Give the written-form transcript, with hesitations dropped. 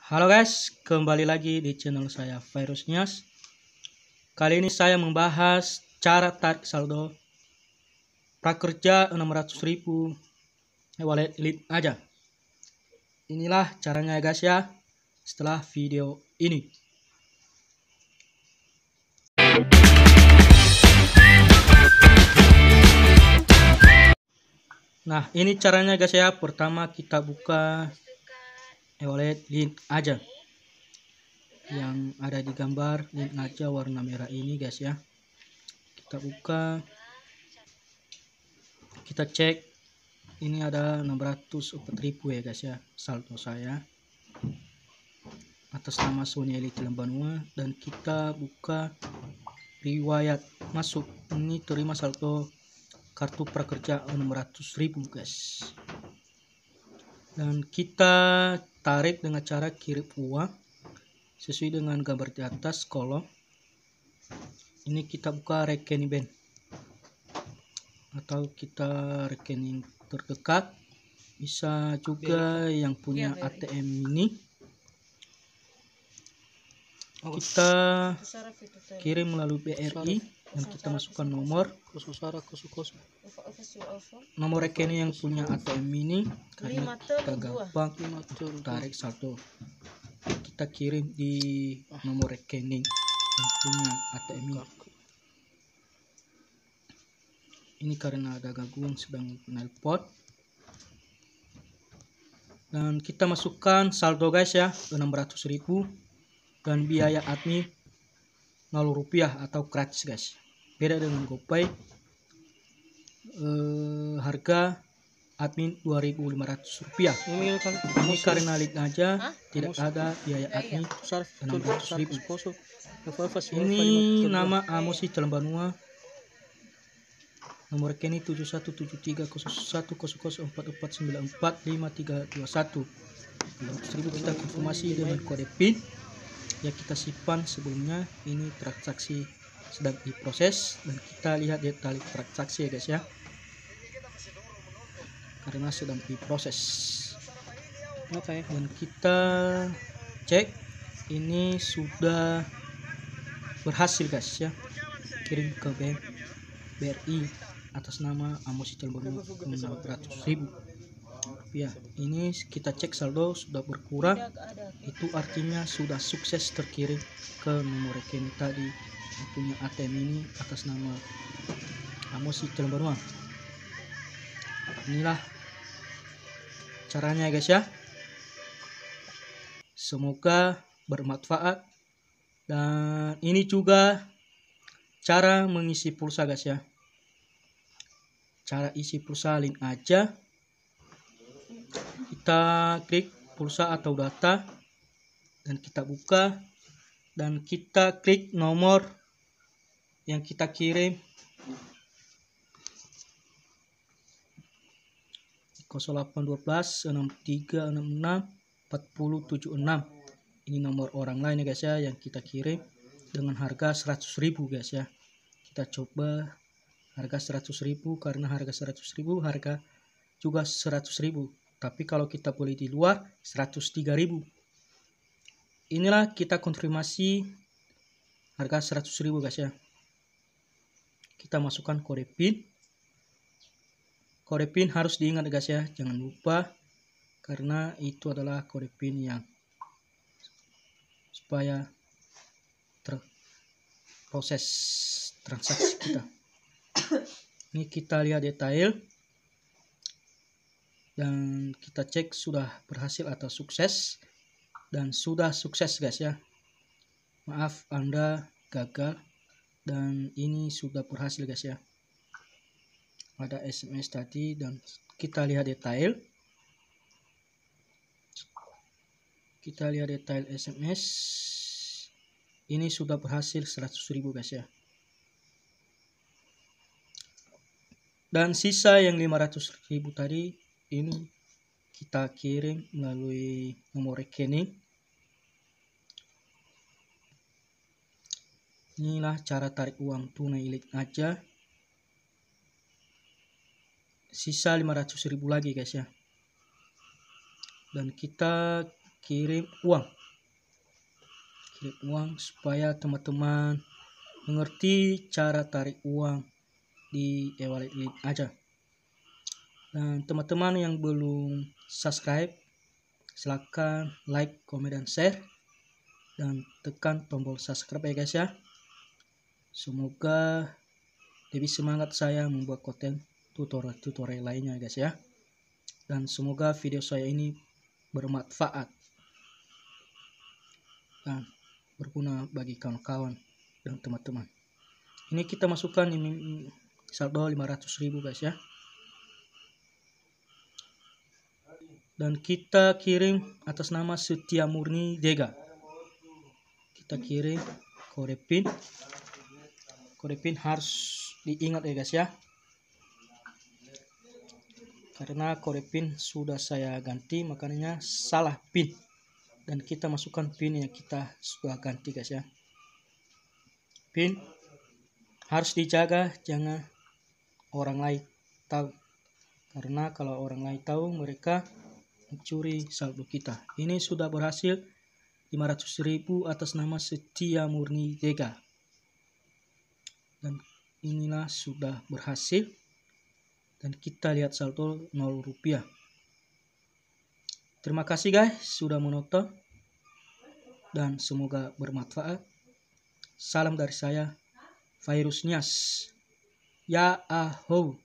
Halo guys, kembali lagi di channel saya Virus News. Kali ini saya membahas cara tarik saldo prakerja 600.000 e-wallet lead aja. Inilah caranya ya guys ya, setelah video ini. Nah, ini caranya guys ya. Pertama kita buka e-wallet lead aja yang ada di gambar lead aja warna merah ini guys ya. Kita buka, kita cek, ini ada 604.000 ya guys ya saldo saya atas nama Sony Elite Lembanua. Dan kita buka riwayat masuk, ini terima saldo kartu prakerja 600.000 guys. Dan kita tarik dengan cara kirim uang sesuai dengan gambar di atas kolom. Ini kita buka rekening bank atau kita rekening terdekat, bisa juga yang punya ATM ini. Kita kirim melalui BRI dan kita masukkan nomor rekening yang punya ATM ini karena kita gampang tarik saldo. Kita kirim di nomor rekening yang punya ATM ini. Ini karena ada gangguan sedang nelpon. Dan kita masukkan saldo guys ya, 600.000 dan biaya admin 0 rupiah atau gratis guys. Beda dengan GoPay, harga admin 2.500 rupiah. Ini karena lead aja, tidak ada biaya admin 600.000. Ini nama Amosi Lembanua, nomor rekening 7173010044945321. 1.000 kita konfirmasi dengan kode PIN yang kita simpan sebelumnya. Ini transaksi sedang diproses dan kita lihat detail transaksi ya guys ya, karena sedang diproses. Dan kita cek ini sudah berhasil guys ya, kirim ke bank BRI atas nama Amosi Lembanua 600.000 rupiah. Ini kita cek saldo sudah berkurang, itu artinya sudah sukses terkirim ke nomor rekening tadi yang punya ATM ini atas nama Amosi Lembanua. Inilah caranya guys ya, semoga bermanfaat. Dan ini juga cara mengisi pulsa guys ya. Cara isi pulsa link aja, kita klik pulsa atau data dan kita buka dan kita klik nomor yang kita kirim 0812 6366 4076. Ini nomor orang lain ya guys ya yang kita kirim dengan harga 100.000 guys ya. Kita coba harga 100.000 karena harga 100.000 harga juga 100.000, tapi kalau kita beli di luar 103.000. Inilah kita konfirmasi harga 100.000 guys ya. Kita masukkan kode PIN. Kode PIN harus diingat guys ya, jangan lupa, karena itu adalah kode PIN yang supaya terproses transaksi kita. Ini kita lihat detail dan kita cek sudah berhasil atau sukses. Dan sudah sukses guys ya, maaf Anda gagal, dan ini sudah berhasil guys ya. Ada SMS tadi dan kita lihat detail. Kita lihat detail SMS. Ini sudah berhasil 100.000 guys ya. Dan sisa yang 500.000 tadi ini kita kirim melalui nomor rekening. Inilah cara tarik uang tunai lead aja. Sisa 500.000 lagi guys ya. Dan kita kirim uang kirim uang supaya teman-teman mengerti cara tarik uang di e-wallet link aja. Dan teman-teman yang belum subscribe, silakan like, komen, dan share, dan tekan tombol subscribe ya guys ya. Semoga lebih semangat saya membuat konten tutorial lainnya guys ya. Dan semoga video saya ini bermanfaat dan berguna bagi kawan-kawan dan teman-teman. Ini kita masukkan ini saldo 500.000 guys ya. Dan kita kirim atas nama Setia Murni Dega. Kita kirim kode PIN. Kode PIN harus diingat ya guys ya, karena kode PIN sudah saya ganti, makanya salah PIN. Dan kita masukkan PIN yang kita sudah ganti guys ya. PIN harus dijaga, jangan orang lain tahu, karena kalau orang lain tahu mereka mencuri saldo kita. Ini sudah berhasil 500.000 atas nama Setia Murni Dega. Dan inilah sudah berhasil. Dan kita lihat saldo 0 rupiah. Terima kasih guys sudah menonton. Dan semoga bermanfaat. Salam dari saya, Virus Nias. Ya ahou.